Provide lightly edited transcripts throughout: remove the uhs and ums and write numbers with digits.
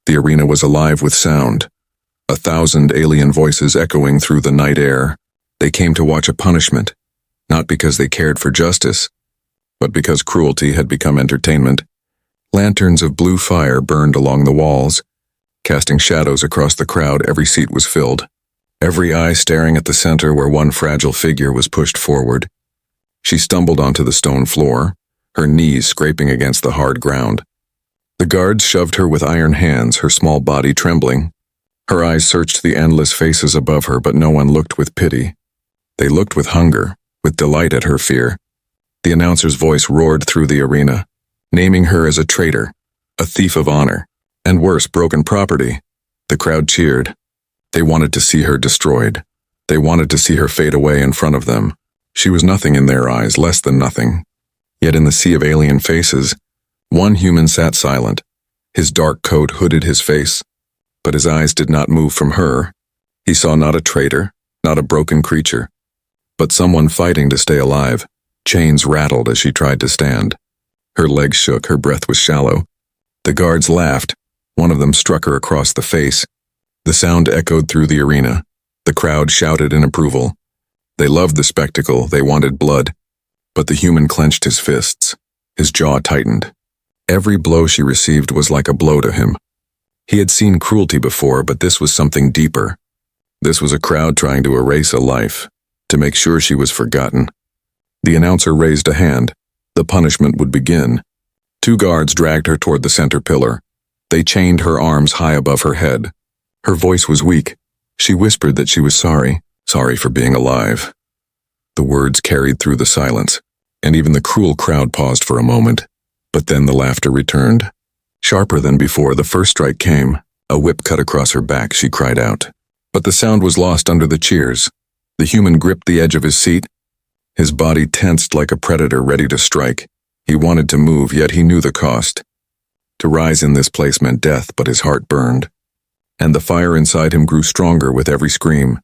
The arena was alive with sound. 1,000 alien voices echoing through the night air. They came to watch a punishment, not because they cared for justice, but because cruelty had become entertainment. Lanterns of blue fire burned along the walls, casting shadows across the crowd. Every seat was filled, every eye staring at the center where one fragile figure was pushed forward. She stumbled onto the stone floor, her knees scraping against the hard ground. The guards shoved her with iron hands, her small body trembling. Her eyes searched the endless faces above her, but no one looked with pity. They looked with hunger, with delight at her fear. The announcer's voice roared through the arena, naming her as a traitor, a thief of honor, and worse, broken property. The crowd cheered. They wanted to see her destroyed. They wanted to see her fade away in front of them. She was nothing in their eyes, less than nothing. Yet in the sea of alien faces, one human sat silent. His dark coat hooded his face, but his eyes did not move from her. He saw not a traitor, not a broken creature, but someone fighting to stay alive. Chains rattled as she tried to stand. Her legs shook, her breath was shallow. The guards laughed. One of them struck her across the face. The sound echoed through the arena. The crowd shouted in approval. They loved the spectacle, they wanted blood. But the human clenched his fists. His jaw tightened. Every blow she received was like a blow to him. He had seen cruelty before, but this was something deeper. This was a crowd trying to erase a life, to make sure she was forgotten. The announcer raised a hand. The punishment would begin. 2 guards dragged her toward the center pillar. They chained her arms high above her head. Her voice was weak. She whispered that she was sorry for being alive. The words carried through the silence, and even the cruel crowd paused for a moment. But then the laughter returned. Sharper than before, the first strike came. A whip cut across her back, she cried out. But the sound was lost under the cheers. The human gripped the edge of his seat. His body tensed like a predator ready to strike. He wanted to move, yet he knew the cost. To rise in this place meant death, but his heart burned. And the fire inside him grew stronger with every scream.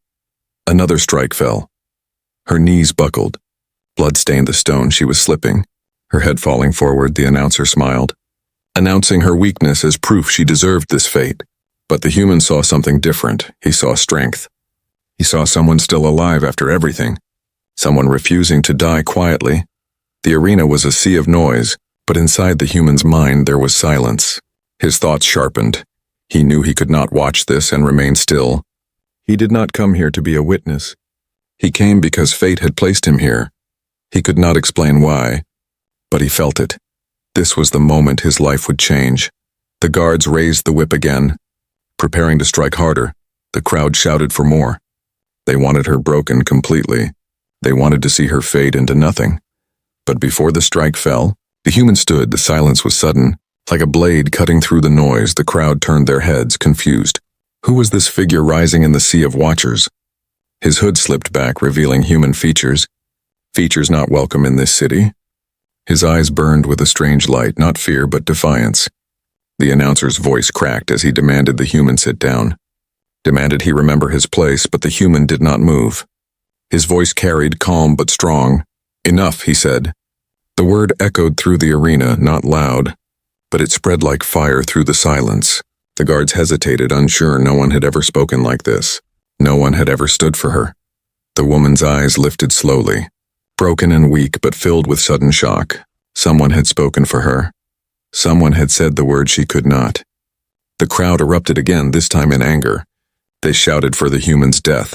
Another strike fell. Her knees buckled. Blood stained the stone. She was slipping. Her head falling forward, the announcer smiled, announcing her weakness as proof she deserved this fate. But the human saw something different. He saw strength. He saw someone still alive after everything. Someone refusing to die quietly. The arena was a sea of noise, but inside the human's mind there was silence. His thoughts sharpened. He knew he could not watch this and remain still. He did not come here to be a witness. He came because fate had placed him here. He could not explain why, but he felt it. This was the moment his life would change. The guards raised the whip again, preparing to strike harder. The crowd shouted for more. They wanted her broken completely. They wanted to see her fade into nothing. But before the strike fell, the human stood. The silence was sudden. Like a blade cutting through the noise, the crowd turned their heads, confused. Who was this figure rising in the sea of watchers? His hood slipped back, revealing human features. Features not welcome in this city. His eyes burned with a strange light, not fear but defiance. The announcer's voice cracked as he demanded the human sit down. Demanded he remember his place, but the human did not move. His voice carried, calm but strong. Enough, he said. The word echoed through the arena, not loud, but it spread like fire through the silence. The guards hesitated, unsure. No one had ever spoken like this. No one had ever stood for her. The woman's eyes lifted slowly, broken and weak but filled with sudden shock. Someone had spoken for her. Someone had said the word she could not. The crowd erupted again, this time in anger. They shouted for the human's death.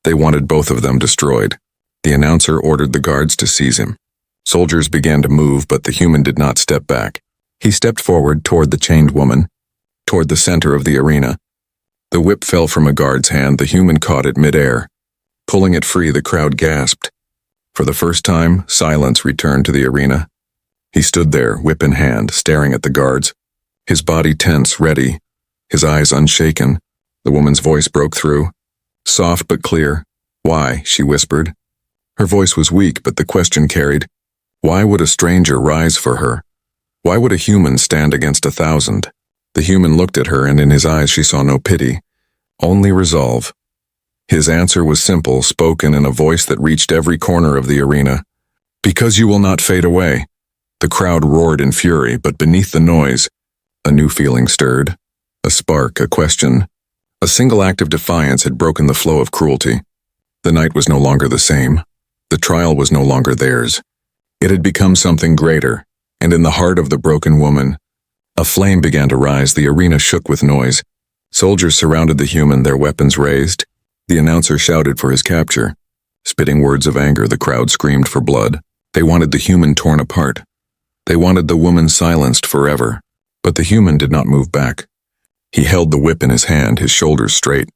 They wanted both of them destroyed. The announcer ordered the guards to seize him. Soldiers began to move, but the human did not step back. He stepped forward toward the chained woman, toward the center of the arena. The whip fell from a guard's hand. The human caught it midair. Pulling it free, the crowd gasped. For the first time, silence returned to the arena. He stood there, whip in hand, staring at the guards, his body tense, ready, his eyes unshaken. The woman's voice broke through, soft but clear. "Why?" she whispered. Her voice was weak, but the question carried. Why would a stranger rise for her? Why would a human stand against 1,000? The human looked at her, and in his eyes she saw no pity, only resolve. His answer was simple, spoken in a voice that reached every corner of the arena. "Because you will not fade away." The crowd roared in fury, but beneath the noise, a new feeling stirred. A spark, a question. A single act of defiance had broken the flow of cruelty. The night was no longer the same. The trial was no longer theirs. It had become something greater, and in the heart of the broken woman, a flame began to rise. The arena shook with noise. Soldiers surrounded the human, their weapons raised. The announcer shouted for his capture. Spitting words of anger, the crowd screamed for blood. They wanted the human torn apart. They wanted the woman silenced forever. But the human did not move back. He held the whip in his hand, his shoulders straight.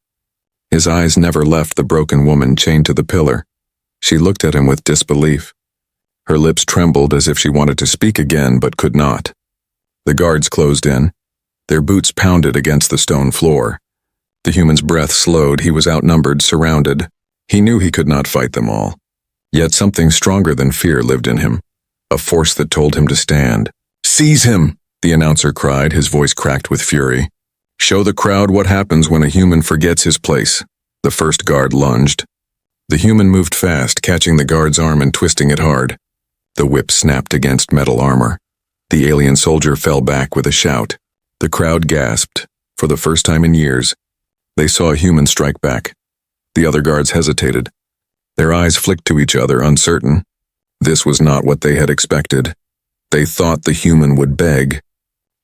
His eyes never left the broken woman chained to the pillar. She looked at him with disbelief. Her lips trembled as if she wanted to speak again but could not. The guards closed in. Their boots pounded against the stone floor. The human's breath slowed. He was outnumbered, surrounded. He knew he could not fight them all. Yet something stronger than fear lived in him, a force that told him to stand. "Seize him!" the announcer cried, his voice cracked with fury. "Show the crowd what happens when a human forgets his place." The first guard lunged. The human moved fast, catching the guard's arm and twisting it hard. The whip snapped against metal armor. The alien soldier fell back with a shout. The crowd gasped. For the first time in years, they saw a human strike back. The other guards hesitated. Their eyes flicked to each other, uncertain. This was not what they had expected. They thought the human would beg,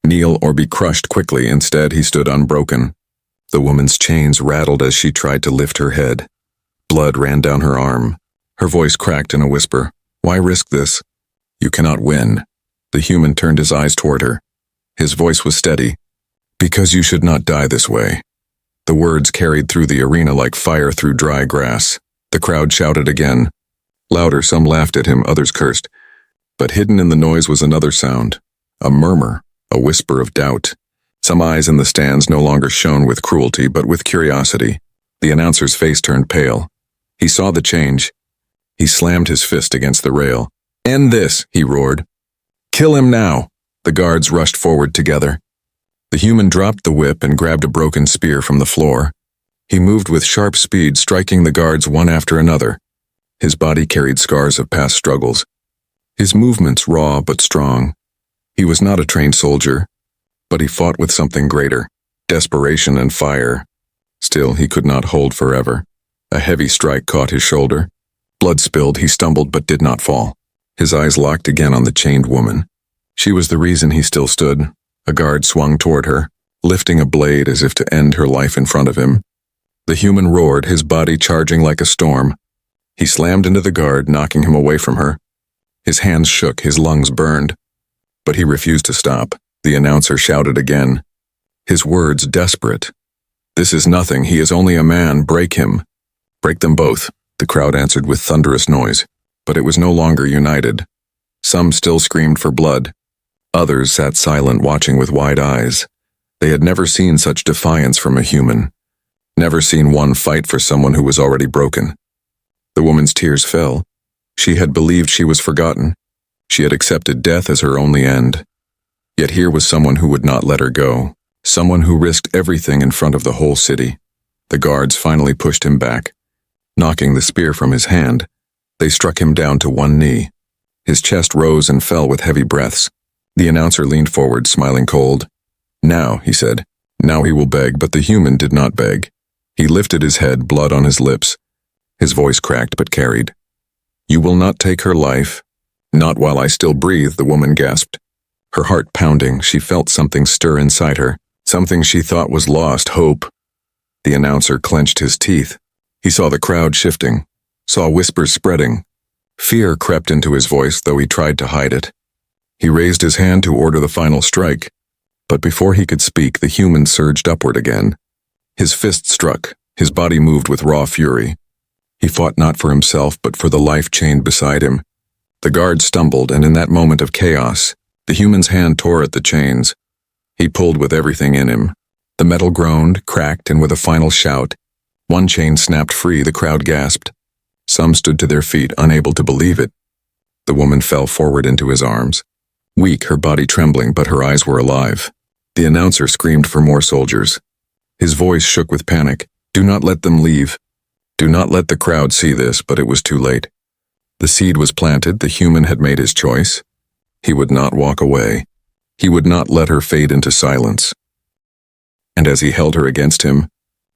kneel or be crushed quickly. Instead, he stood unbroken. The woman's chains rattled as she tried to lift her head. Blood ran down her arm. Her voice cracked in a whisper. "Why risk this? You cannot win." The human turned his eyes toward her. His voice was steady. "Because you should not die this way." The words carried through the arena like fire through dry grass. The crowd shouted again. Louder, some laughed at him, others cursed. But hidden in the noise was another sound. A murmur, a whisper of doubt. Some eyes in the stands no longer shone with cruelty, but with curiosity. The announcer's face turned pale. He saw the change. He slammed his fist against the rail. "End this," he roared. "Kill him now." The guards rushed forward together. The human dropped the whip and grabbed a broken spear from the floor. He moved with sharp speed, striking the guards one after another. His body carried scars of past struggles. His movements raw but strong. He was not a trained soldier, but he fought with something greater, desperation and fire. Still, he could not hold forever. A heavy strike caught his shoulder. Blood spilled, he stumbled but did not fall. His eyes locked again on the chained woman. She was the reason he still stood. A guard swung toward her, lifting a blade as if to end her life in front of him. The human roared, his body charging like a storm. He slammed into the guard, knocking him away from her. His hands shook, his lungs burned. But he refused to stop. The announcer shouted again. His words desperate. "This is nothing, he is only a man, break him." "Break them both," the crowd answered with thunderous noise. But it was no longer united. Some still screamed for blood. Others sat silent, watching with wide eyes. They had never seen such defiance from a human. Never seen one fight for someone who was already broken. The woman's tears fell. She had believed she was forgotten. She had accepted death as her only end. Yet here was someone who would not let her go. Someone who risked everything in front of the whole city. The guards finally pushed him back. Knocking the spear from his hand, they struck him down to one knee. His chest rose and fell with heavy breaths. The announcer leaned forward, smiling cold. "Now," he said, "now he will beg," but the human did not beg. He lifted his head, blood on his lips. His voice cracked but carried. "You will not take her life." "Not while I still breathe," the woman gasped. Her heart pounding, she felt something stir inside her, something she thought was lost, hope. The announcer clenched his teeth. He saw the crowd shifting, saw whispers spreading. Fear crept into his voice, though he tried to hide it. He raised his hand to order the final strike, but before he could speak, the human surged upward again. His fist struck, his body moved with raw fury. He fought not for himself, but for the life chained beside him. The guard stumbled, and in that moment of chaos, the human's hand tore at the chains. He pulled with everything in him. The metal groaned, cracked, and with a final shout, one chain snapped free. The crowd gasped. Some stood to their feet, unable to believe it. The woman fell forward into his arms. Weak, her body trembling, but her eyes were alive. The announcer screamed for more soldiers. His voice shook with panic. "Do not let them leave. Do not let the crowd see this," but it was too late. The seed was planted, the human had made his choice. He would not walk away. He would not let her fade into silence. and as he held her against him,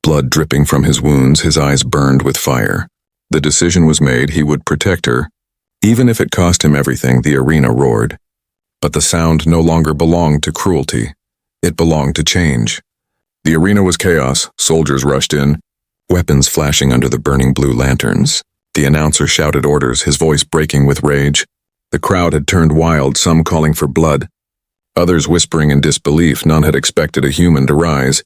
blood dripping from his wounds, his eyes burned with fire. The decision was made, he would protect her. Even if it cost him everything, the arena roared. But the sound no longer belonged to cruelty. It belonged to change. The arena was chaos. Soldiers rushed in, weapons flashing under the burning blue lanterns. The announcer shouted orders, his voice breaking with rage. The crowd had turned wild, some calling for blood, others whispering in disbelief. None had expected a human to rise.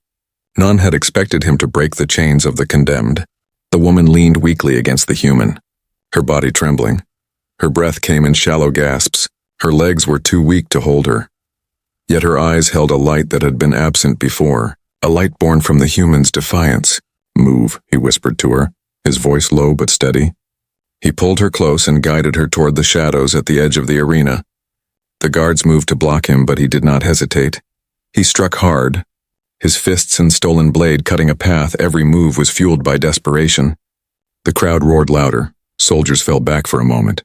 None had expected him to break the chains of the condemned. The woman leaned weakly against the human, her body trembling. Her breath came in shallow gasps. Her legs were too weak to hold her. Yet her eyes held a light that had been absent before, a light born from the human's defiance. "Move," he whispered to her, his voice low but steady. He pulled her close and guided her toward the shadows at the edge of the arena. The guards moved to block him, but he did not hesitate. He struck hard, his fists and stolen blade cutting a path. Every move was fueled by desperation. The crowd roared louder. Soldiers fell back for a moment.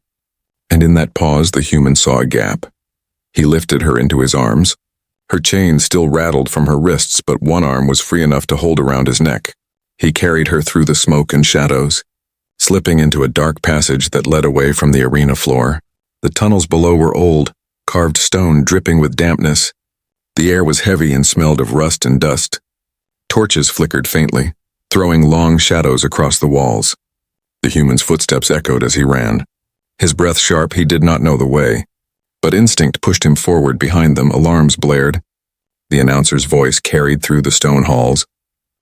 And in that pause, the human saw a gap. He lifted her into his arms. Her chains still rattled from her wrists, but one arm was free enough to hold around his neck. He carried her through the smoke and shadows, slipping into a dark passage that led away from the arena floor. The tunnels below were old, carved stone dripping with dampness. The air was heavy and smelled of rust and dust. Torches flickered faintly, throwing long shadows across the walls. The human's footsteps echoed as he ran. His breath sharp, he did not know the way. But instinct pushed him forward. Behind them, alarms blared. The announcer's voice carried through the stone halls,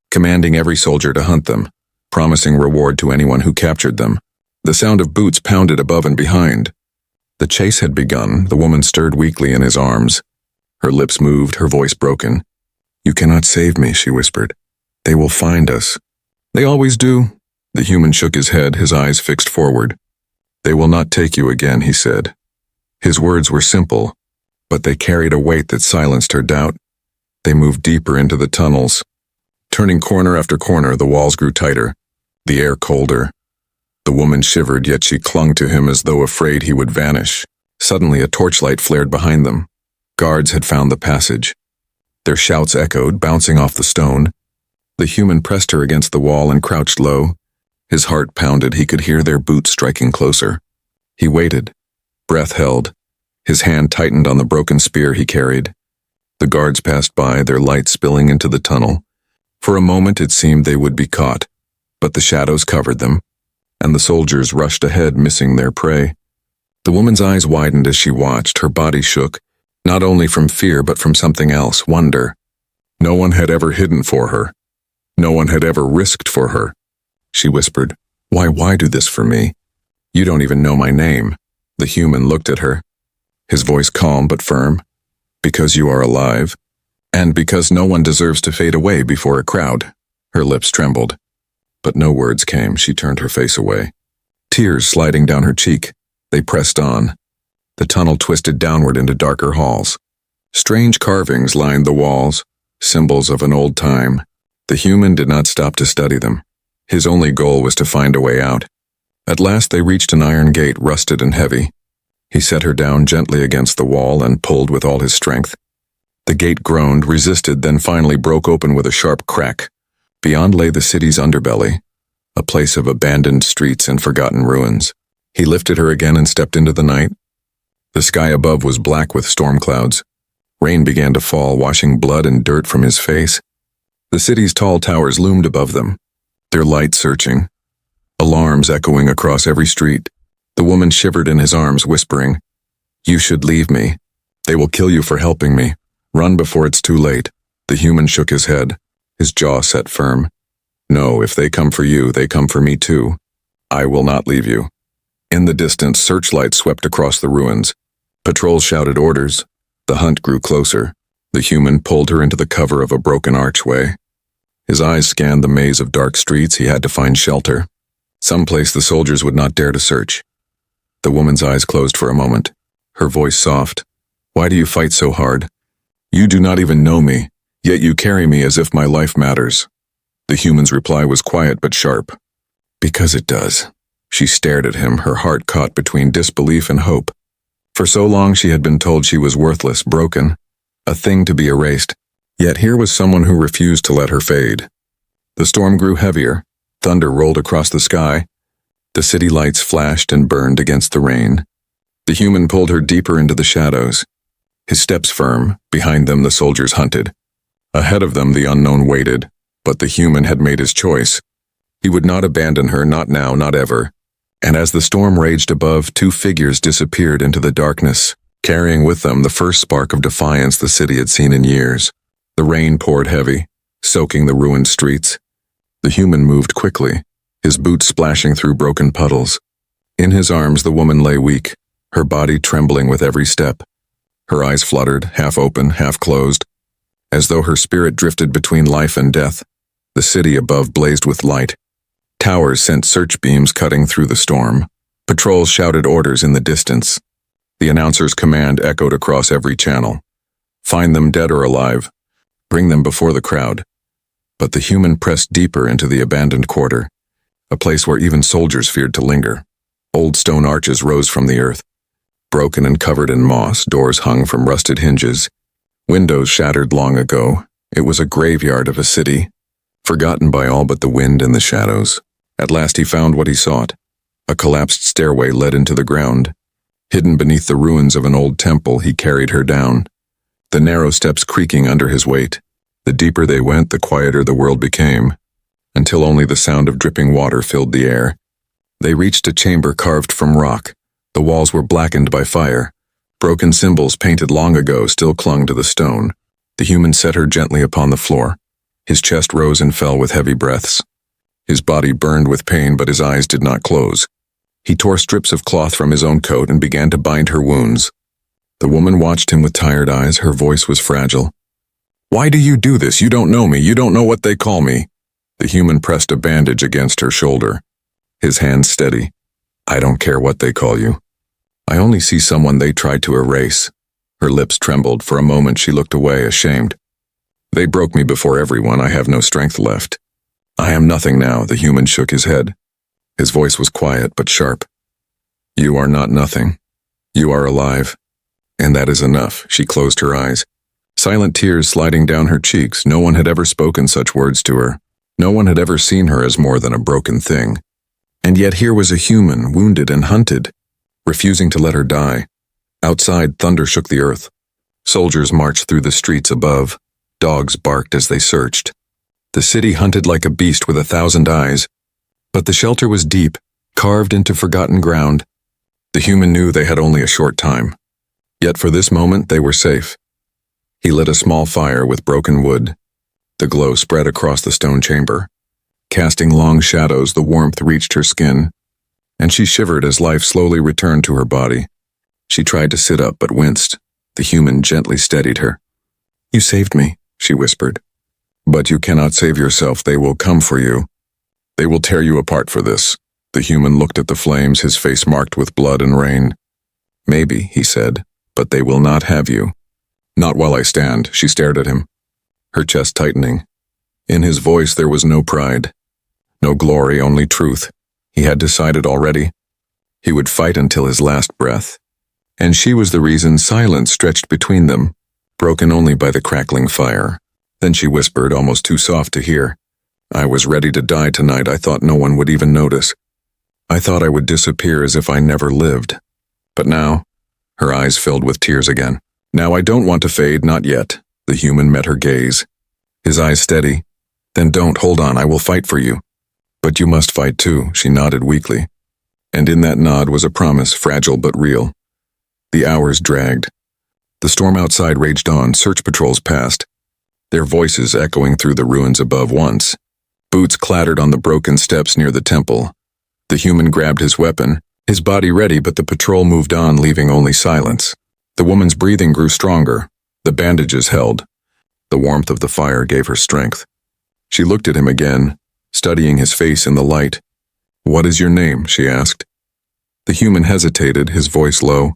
commanding every soldier to hunt them, promising reward to anyone who captured them. The sound of boots pounded above and behind. The chase had begun. The woman stirred weakly in his arms. Her lips moved, her voice broken. "You cannot save me," she whispered. "They will find us." "They always do." The human shook his head, his eyes fixed forward. "They will not take you again," he said. His words were simple, but they carried a weight that silenced her doubt. They moved deeper into the tunnels. Turning corner after corner, the walls grew tighter, the air colder. The woman shivered, yet she clung to him as though afraid he would vanish. Suddenly, a torchlight flared behind them. Guards had found the passage. Their shouts echoed, bouncing off the stone. The human pressed her against the wall and crouched low. His heart pounded. He could hear their boots striking closer. He waited, breath held. His hand tightened on the broken spear he carried. The guards passed by, their light spilling into the tunnel. For a moment it seemed they would be caught, but the shadows covered them, and the soldiers rushed ahead, missing their prey. The woman's eyes widened as she watched. Her body shook, not only from fear but from something else, wonder. No one had ever hidden for her. No one had ever risked for her. She whispered, Why do this for me? You don't even know my name." The human looked at her, his voice calm but firm. "Because you are alive, and because no one deserves to fade away before a crowd." Her lips trembled, but no words came. She turned her face away, tears sliding down her cheek. They pressed on. The tunnel twisted downward into darker halls. Strange carvings lined the walls, symbols of an old time. The human did not stop to study them. His only goal was to find a way out. At last they reached an iron gate, rusted and heavy. He set her down gently against the wall and pulled with all his strength. The gate groaned, resisted, then finally broke open with a sharp crack. Beyond lay the city's underbelly, a place of abandoned streets and forgotten ruins. He lifted her again and stepped into the night. The sky above was black with storm clouds. Rain began to fall, washing blood and dirt from his face. The city's tall towers loomed above them, their light searching, alarms echoing across every street. The woman shivered in his arms, whispering, "You should leave me. They will kill you for helping me. Run before it's too late." The human shook his head, his jaw set firm. "No, if they come for you, they come for me too. I will not leave you." In the distance, searchlights swept across the ruins. Patrols shouted orders. The hunt grew closer. The human pulled her into the cover of a broken archway. His eyes scanned the maze of dark streets. He had to find shelter, someplace the soldiers would not dare to search. The woman's eyes closed for a moment, her voice soft. "Why do you fight so hard? You do not even know me, yet you carry me as if my life matters." The human's reply was quiet but sharp. "Because it does." She stared at him, her heart caught between disbelief and hope. For so long she had been told she was worthless, broken, a thing to be erased. Yet here was someone who refused to let her fade. The storm grew heavier, thunder rolled across the sky, the city lights flashed and burned against the rain. The human pulled her deeper into the shadows. His steps firm, behind them the soldiers hunted. Ahead of them the unknown waited, but the human had made his choice. He would not abandon her, not now, not ever. And as the storm raged above, two figures disappeared into the darkness, carrying with them the first spark of defiance the city had seen in years. The rain poured heavy, soaking the ruined streets. The human moved quickly, his boots splashing through broken puddles. In his arms the woman lay weak, her body trembling with every step. Her eyes fluttered, half open, half closed, as though her spirit drifted between life and death. The city above blazed with light. Towers sent search beams cutting through the storm. Patrols shouted orders in the distance. The announcer's command echoed across every channel. Find them dead or alive. Bring them before the crowd. But the human pressed deeper into the abandoned quarter, a place where even soldiers feared to linger. Old stone arches rose from the earth. Broken and covered in moss, doors hung from rusted hinges. Windows shattered long ago. It was a graveyard of a city, forgotten by all but the wind and the shadows. At last he found what he sought. A collapsed stairway led into the ground. Hidden beneath the ruins of an old temple, he carried her down, the narrow steps creaking under his weight. The deeper they went, the quieter the world became, until only the sound of dripping water filled the air. They reached a chamber carved from rock. The walls were blackened by fire. Broken symbols painted long ago still clung to the stone. The human set her gently upon the floor. His chest rose and fell with heavy breaths. His body burned with pain, but his eyes did not close. He tore strips of cloth from his own coat and began to bind her wounds. The woman watched him with tired eyes. Her voice was fragile. "Why do you do this? You don't know me. You don't know what they call me." The human pressed a bandage against her shoulder, his hands steady. "I don't care what they call you. I only see someone they tried to erase." Her lips trembled. For a moment she looked away, ashamed. "They broke me before everyone. I have no strength left. I am nothing now." The human shook his head. His voice was quiet but sharp. "You are not nothing. You are alive. And that is enough." She closed her eyes, silent tears sliding down her cheeks. No one had ever spoken such words to her. No one had ever seen her as more than a broken thing. And yet here was a human, wounded and hunted, refusing to let her die. Outside, thunder shook the earth. Soldiers marched through the streets above. Dogs barked as they searched. The city hunted like a beast with 1,000 eyes. But the shelter was deep, carved into forgotten ground. The human knew they had only a short time. Yet for this moment they were safe. He lit a small fire with broken wood. The glow spread across the stone chamber. Casting long shadows, the warmth reached her skin, and she shivered as life slowly returned to her body. She tried to sit up but winced. The human gently steadied her. "You saved me," she whispered. "But you cannot save yourself. They will come for you. They will tear you apart for this." The human looked at the flames, his face marked with blood and rain. "Maybe," he said, "but they will not have you." "Not while I stand." She stared at him, her chest tightening. In his voice there was no pride, no glory, only truth. He had decided already. He would fight until his last breath. And she was the reason. Silence stretched between them, broken only by the crackling fire. Then she whispered, almost too soft to hear, "I was ready to die tonight. I thought no one would even notice. I thought I would disappear as if I never lived. But now," her eyes filled with tears again, "now I don't want to fade, not yet." The human met her gaze, his eyes steady. "Then don't, hold on, I will fight for you." "But you must fight too," she nodded weakly. And in that nod was a promise, fragile but real. The hours dragged. The storm outside raged on. Search patrols passed, their voices echoing through the ruins above once. Boots clattered on the broken steps near the temple. The human grabbed his weapon, his body ready, but the patrol moved on, leaving only silence. The woman's breathing grew stronger. The bandages held. The warmth of the fire gave her strength. She looked at him again, studying his face in the light. "What is your name?" she asked. The human hesitated, his voice low.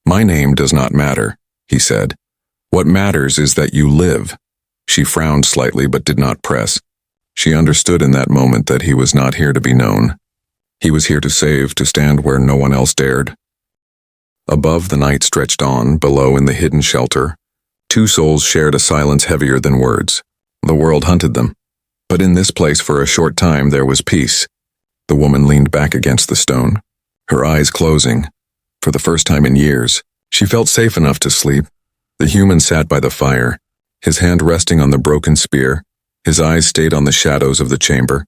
"My name does not matter," he said. "What matters is that you live." She frowned slightly but did not press. She understood in that moment that he was not here to be known. He was here to save, to stand where no one else dared. Above, the night stretched on. Below, in the hidden shelter, Two souls shared a silence heavier than words. The world hunted them. But in this place for a short time there was peace. The woman leaned back against the stone, her eyes closing. For the first time in years, she felt safe enough to sleep. The human sat by the fire, his hand resting on the broken spear. His eyes stayed on the shadows of the chamber.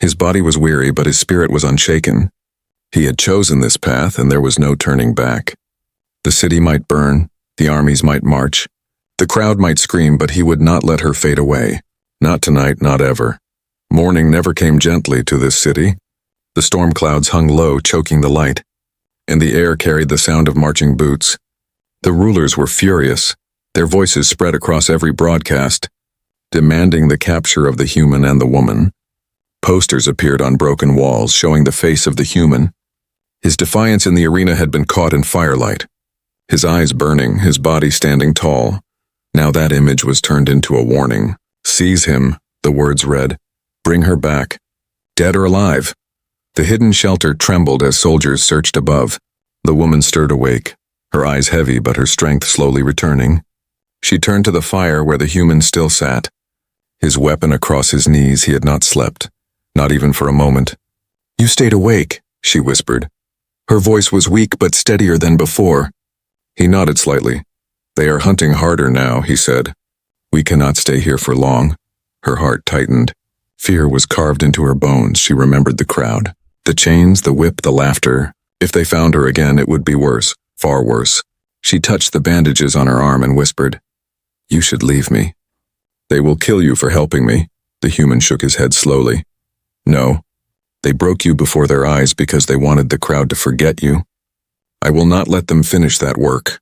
His body was weary, but his spirit was unshaken. He had chosen this path, and there was no turning back. The city might burn, the armies might march, the crowd might scream, but he would not let her fade away. Not tonight, not ever. Morning never came gently to this city. The storm clouds hung low, choking the light, and the air carried the sound of marching boots. The rulers were furious. Their voices spread across every broadcast, demanding the capture of the human and the woman. Posters appeared on broken walls, showing the face of the human. His defiance in the arena had been caught in firelight. His eyes burning, his body standing tall. Now that image was turned into a warning. "Seize him," the words read. "Bring her back. Dead or alive." The hidden shelter trembled as soldiers searched above. The woman stirred awake, her eyes heavy but her strength slowly returning. She turned to the fire where the human still sat. His weapon across his knees, he had not slept, not even for a moment. "You stayed awake," she whispered. Her voice was weak but steadier than before. He nodded slightly. "They are hunting harder now," he said. "We cannot stay here for long." Her heart tightened. Fear was carved into her bones. She remembered the crowd. The chains, the whip, the laughter. If they found her again, it would be worse, far worse. She touched the bandages on her arm and whispered, "You should leave me." "They will kill you for helping me." The human shook his head slowly. "No. They broke you before their eyes because they wanted the crowd to forget you. I will not let them finish that work."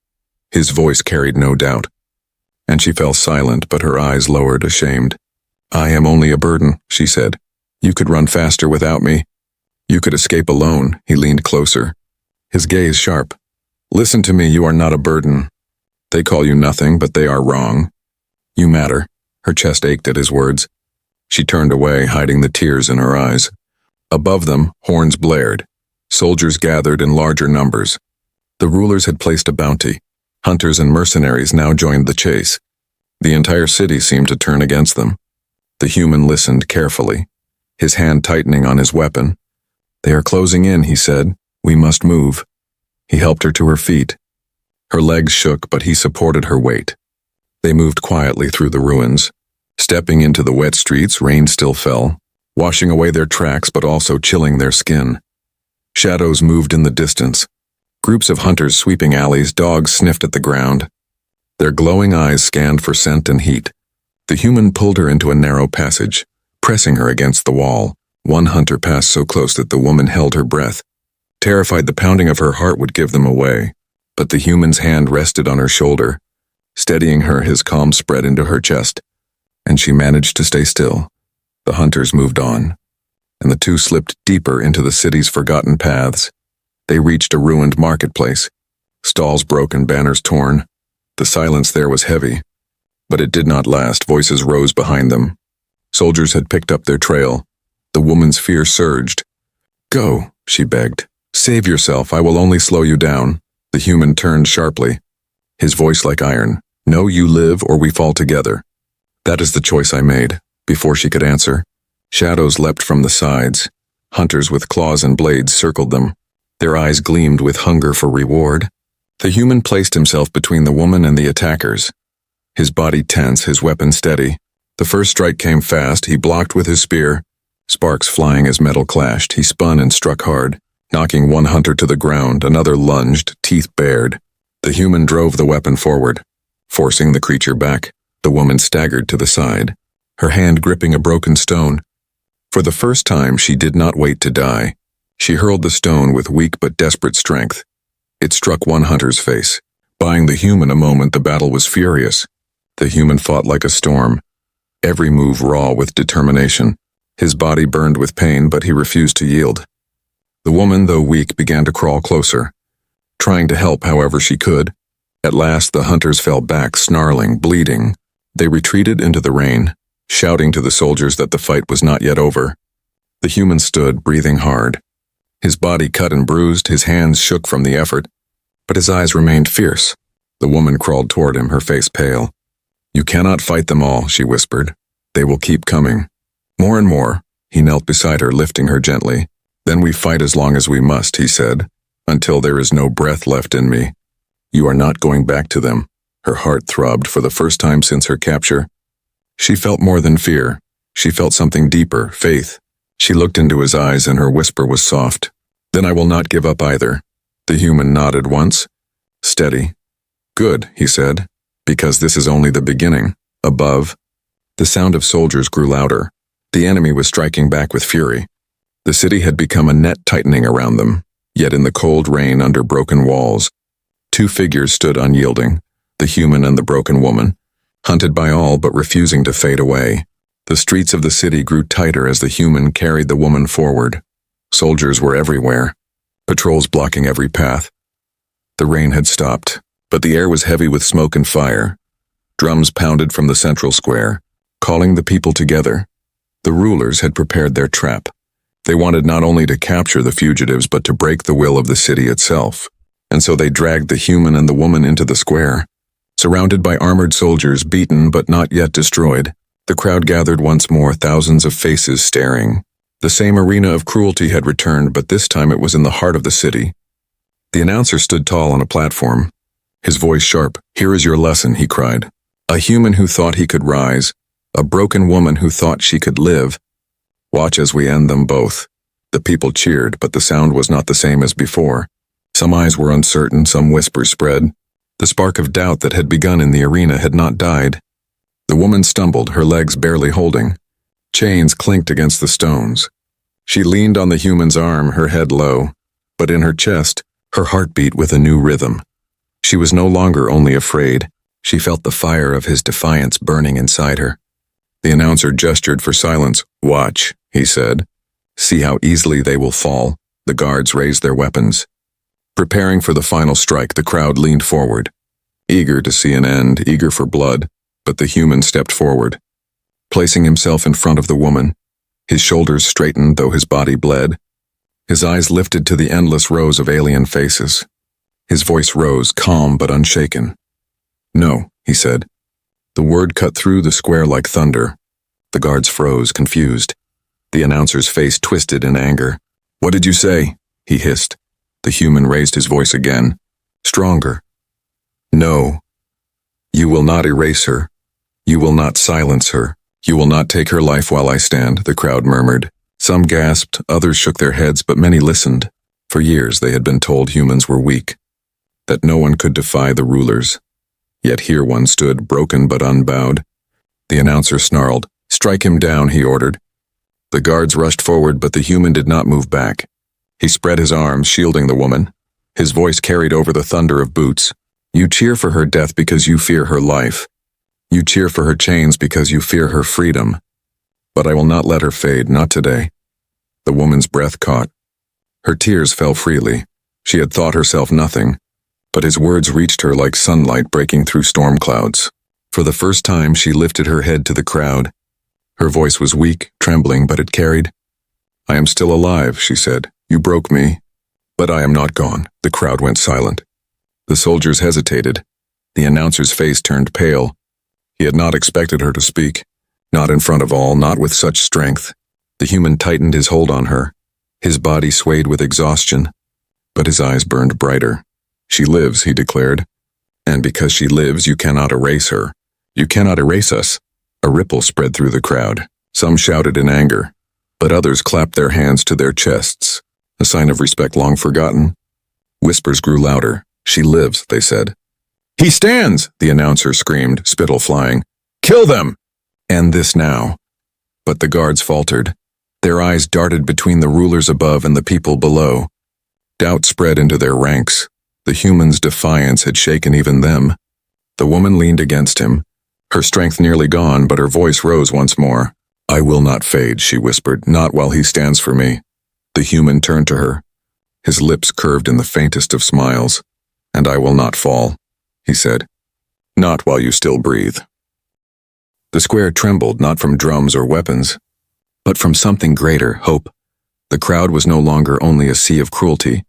His voice carried no doubt. And she fell silent, but her eyes lowered, ashamed. "I am only a burden," she said. "You could run faster without me. You could escape alone." He leaned closer, his gaze sharp. "Listen to me, you are not a burden. They call you nothing, but they are wrong. You matter." Her chest ached at his words. She turned away, hiding the tears in her eyes. Above them, horns blared. Soldiers gathered in larger numbers. The rulers had placed a bounty. Hunters and mercenaries now joined the chase. The entire city seemed to turn against them. The human listened carefully, his hand tightening on his weapon. "They are closing in," he said. "We must move." He helped her to her feet. Her legs shook, but he supported her weight. They moved quietly through the ruins. Stepping into the wet streets, rain still fell, washing away their tracks but also chilling their skin. Shadows moved in the distance. Groups of hunters sweeping alleys, dogs sniffed at the ground. Their glowing eyes scanned for scent and heat. The human pulled her into a narrow passage, pressing her against the wall. One hunter passed so close that the woman held her breath, terrified the pounding of her heart would give them away. But the human's hand rested on her shoulder, steadying her. His calm spread into her chest, and she managed to stay still. The hunters moved on, and the two slipped deeper into the city's forgotten paths. They reached a ruined marketplace, stalls broken, banners torn. The silence there was heavy, but it did not last. Voices rose behind them. Soldiers had picked up their trail. The woman's fear surged. "Go," she begged. "Save yourself. I will only slow you down." The human turned sharply, his voice like iron. "No, you live or we fall together." "That is the choice I made." Before she could answer, shadows leapt from the sides. Hunters with claws and blades circled them. Their eyes gleamed with hunger for reward. The human placed himself between the woman and the attackers, his body tense, his weapon steady. The first strike came fast. He blocked with his spear, sparks flying as metal clashed. He spun and struck hard, knocking one hunter to the ground. Another lunged, teeth bared. The human drove the weapon forward, forcing the creature back. The woman staggered to the side, her hand gripping a broken stone. For the first time, she did not wait to die. She hurled the stone with weak but desperate strength. It struck one hunter's face. Buying the human a moment, the battle was furious. The human fought like a storm, every move raw with determination. His body burned with pain, but he refused to yield. The woman, though weak, began to crawl closer, trying to help however she could. At last, the hunters fell back, snarling, bleeding. They retreated into the rain, shouting to the soldiers that the fight was not yet over. The human stood, breathing hard. His body cut and bruised, his hands shook from the effort, but his eyes remained fierce. The woman crawled toward him, her face pale. "You cannot fight them all," she whispered. "They will keep coming." More and more, he knelt beside her, lifting her gently. "Then we fight as long as we must," he said, "until there is no breath left in me. You are not going back to them." Her heart throbbed for the first time since her capture. She felt more than fear. She felt something deeper, faith. She looked into his eyes and her whisper was soft. "Then I will not give up either." The human nodded once. "Steady." "Good," he said, "because this is only the beginning." Above, the sound of soldiers grew louder. The enemy was striking back with fury. The city had become a net tightening around them, yet in the cold rain under broken walls, two figures stood unyielding, the human and the broken woman, hunted by all but refusing to fade away. The streets of the city grew tighter as the human carried the woman forward. Soldiers were everywhere, patrols blocking every path. The rain had stopped, but the air was heavy with smoke and fire. Drums pounded from the central square, calling the people together. The rulers had prepared their trap. They wanted not only to capture the fugitives but to break the will of the city itself. And so they dragged the human and the woman into the square. Surrounded by armored soldiers, beaten but not yet destroyed, the crowd gathered once more, thousands of faces staring. The same arena of cruelty had returned, but this time it was in the heart of the city. The announcer stood tall on a platform, his voice sharp. "Here is your lesson," he cried. "A human who thought he could rise, a broken woman who thought she could live. Watch as we end them both." The people cheered, but the sound was not the same as before. Some eyes were uncertain, some whispers spread. The spark of doubt that had begun in the arena had not died. The woman stumbled, her legs barely holding. Chains clinked against the stones. She leaned on the human's arm, her head low, but in her chest, her heart beat with a new rhythm. She was no longer only afraid. She felt the fire of his defiance burning inside her. The announcer gestured for silence. "Watch," he said. "See how easily they will fall." The guards raised their weapons. Preparing for the final strike, the crowd leaned forward, eager to see an end, eager for blood, but the human stepped forward, placing himself in front of the woman. His shoulders straightened though his body bled. His eyes lifted to the endless rows of alien faces. His voice rose, calm but unshaken. "No," he said. The word cut through the square like thunder. The guards froze, confused. The announcer's face twisted in anger. "What did you say?" he hissed. The human raised his voice again, stronger. "No. You will not erase her. You will not silence her. You will not take her life while I stand," the crowd murmured. Some gasped, others shook their heads, but many listened. For years they had been told humans were weak, that no one could defy the rulers. Yet here one stood, broken but unbowed. The announcer snarled. "Strike him down," he ordered. The guards rushed forward, but the human did not move back. He spread his arms, shielding the woman. His voice carried over the thunder of boots. "You cheer for her death because you fear her life. You cheer for her chains because you fear her freedom. But I will not let her fade, not today." The woman's breath caught. Her tears fell freely. She had thought herself nothing, but his words reached her like sunlight breaking through storm clouds. For the first time, she lifted her head to the crowd. Her voice was weak, trembling, but it carried. "I am still alive," she said. "You broke me, but I am not gone." The crowd went silent. The soldiers hesitated. The announcer's face turned pale. He had not expected her to speak. Not in front of all, not with such strength. The human tightened his hold on her. His body swayed with exhaustion, but his eyes burned brighter. "She lives," he declared. "And because she lives, you cannot erase her. You cannot erase us." A ripple spread through the crowd. Some shouted in anger, but others clapped their hands to their chests, a sign of respect long forgotten. Whispers grew louder. "She lives," they said. "He stands!" the announcer screamed, spittle flying. "Kill them!" "End this now." But the guards faltered. Their eyes darted between the rulers above and the people below. Doubt spread into their ranks. The human's defiance had shaken even them. The woman leaned against him, her strength nearly gone, but her voice rose once more. "I will not fade," she whispered, "not while he stands for me." The human turned to her, his lips curved in the faintest of smiles. "And I will not fall," he said. "Not while you still breathe." The square trembled, not from drums or weapons, but from something greater, hope. The crowd was no longer only a sea of cruelty.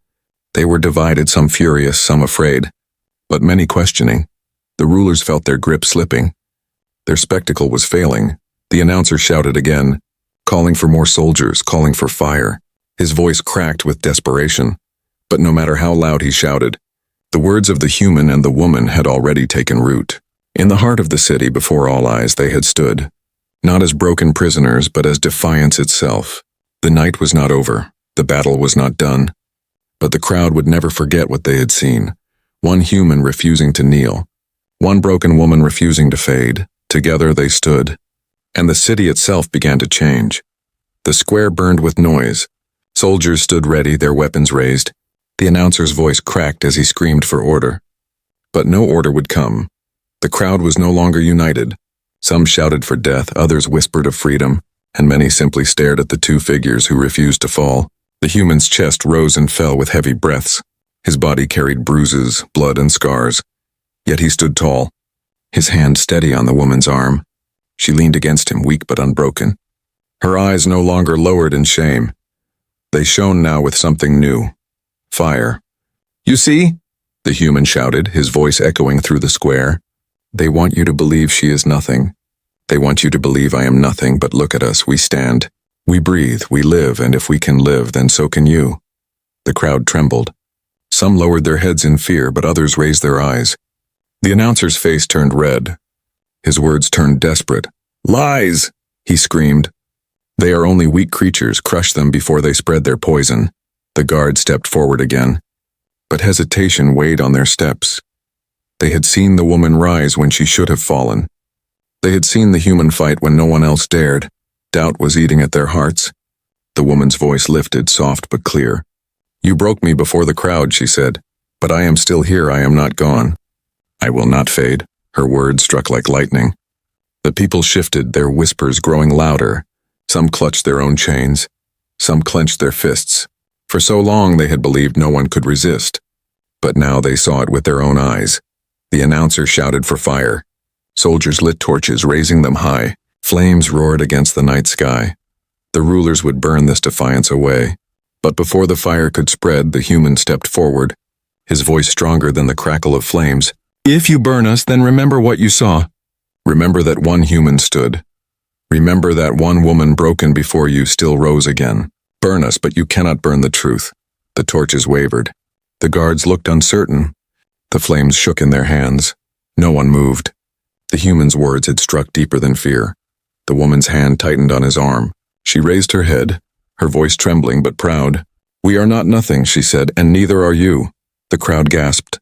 They were divided, some furious, some afraid. but many questioning. The rulers felt their grip slipping. Their spectacle was failing. The announcer shouted again, calling for more soldiers, calling for fire. His voice cracked with desperation. But no matter how loud he shouted, the words of the human and the woman had already taken root. In the heart of the city, before all eyes, they had stood, not as broken prisoners, but as defiance itself. The night was not over. The battle was not done. But the crowd would never forget what they had seen. One human refusing to kneel. One broken woman refusing to fade. Together they stood. And the city itself began to change. The square burned with noise. Soldiers stood ready, their weapons raised. The announcer's voice cracked as he screamed for order. But no order would come. The crowd was no longer united. Some shouted for death, others whispered of freedom, and many simply stared at the two figures who refused to fall. The human's chest rose and fell with heavy breaths. His body carried bruises, blood, and scars. Yet he stood tall, his hand steady on the woman's arm. She leaned against him, weak but unbroken. Her eyes no longer lowered in shame. They shone now with something new. Fire. "You see?" the human shouted, his voice echoing through the square. "They want you to believe she is nothing. They want you to believe I am nothing, but look at us, we stand. We breathe, we live, and if we can live, then so can you." The crowd trembled. Some lowered their heads in fear, but others raised their eyes. The announcer's face turned red. His words turned desperate. "Lies!" he screamed. "They are only weak creatures, crush them before they spread their poison." The guard stepped forward again. But hesitation weighed on their steps. They had seen the woman rise when she should have fallen. They had seen the human fight when no one else dared. Doubt was eating at their hearts. The woman's voice lifted, soft but clear. "You broke me before the crowd," she said. "But I am still here, I am not gone. I will not fade." Her words struck like lightning. The people shifted, their whispers growing louder. Some clutched their own chains. Some clenched their fists. For so long they had believed no one could resist. But now they saw it with their own eyes. The announcer shouted for fire. Soldiers lit torches, raising them high. Flames roared against the night sky. The rulers would burn this defiance away. But before the fire could spread, the human stepped forward, his voice stronger than the crackle of flames. "If you burn us, then remember what you saw. Remember that one human stood. Remember that one woman broken before you still rose again. Burn us, but you cannot burn the truth." The torches wavered. The guards looked uncertain. The flames shook in their hands. No one moved. The human's words had struck deeper than fear. The woman's hand tightened on his arm. She raised her head, her voice trembling but proud. "We are not nothing," she said, "and neither are you." The crowd gasped.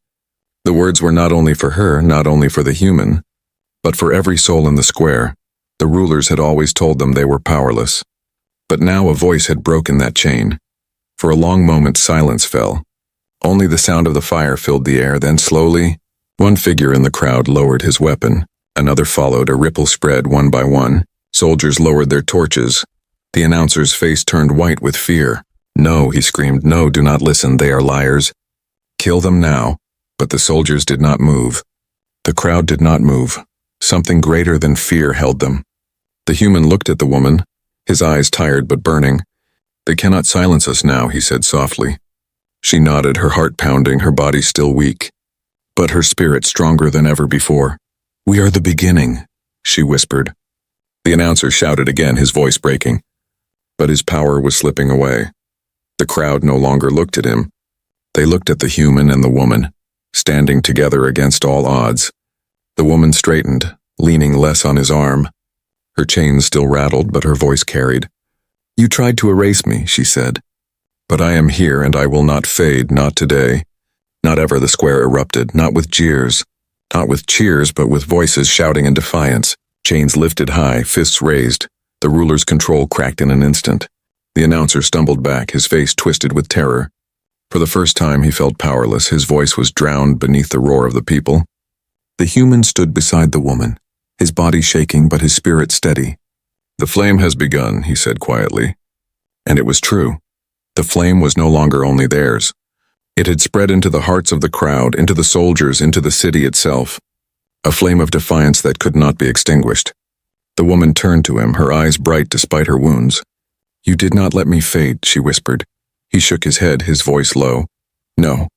The words were not only for her, not only for the human, but for every soul in the square. The rulers had always told them they were powerless. But now a voice had broken that chain. For a long moment silence fell. Only the sound of the fire filled the air, then slowly, one figure in the crowd lowered his weapon. Another followed, a ripple spread one by one. Soldiers lowered their torches. The announcer's face turned white with fear. "No," he screamed, "no, do not listen, they are liars. Kill them now." But the soldiers did not move. The crowd did not move. Something greater than fear held them. The human looked at the woman, his eyes tired but burning. "They cannot silence us now," he said softly. She nodded, her heart pounding, her body still weak, but her spirit stronger than ever before. "We are the beginning," she whispered. The announcer shouted again, his voice breaking. But his power was slipping away. The crowd no longer looked at him. They looked at the human and the woman, standing together against all odds. The woman straightened, leaning less on his arm. Her chains still rattled, but her voice carried. "You tried to erase me," she said. "But I am here, and I will not fade, not today." Not ever, the square erupted, not with jeers, not with cheers, but with voices shouting in defiance. Chains lifted high, fists raised. The ruler's control cracked in an instant. The announcer stumbled back, his face twisted with terror. For the first time he felt powerless, his voice was drowned beneath the roar of the people. The human stood beside the woman, his body shaking but his spirit steady. "The flame has begun," he said quietly. And it was true. The flame was no longer only theirs. It had spread into the hearts of the crowd, into the soldiers, into the city itself. A flame of defiance that could not be extinguished. The woman turned to him, her eyes bright despite her wounds. "You did not let me fade," she whispered. He shook his head, his voice low. "No.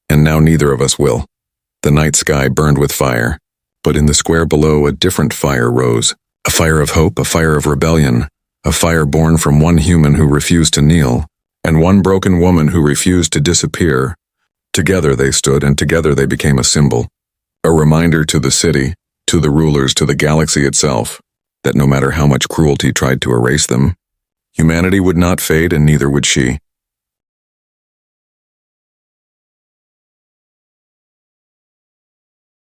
And now neither of us will." The night sky burned with fire, but in the square below a different fire rose. A fire of hope, a fire of rebellion, a fire born from one human who refused to kneel, and one broken woman who refused to disappear. Together they stood, and together they became a symbol. A reminder to the city, to the rulers, to the galaxy itself, that no matter how much cruelty tried to erase them, humanity would not fade, and neither would she.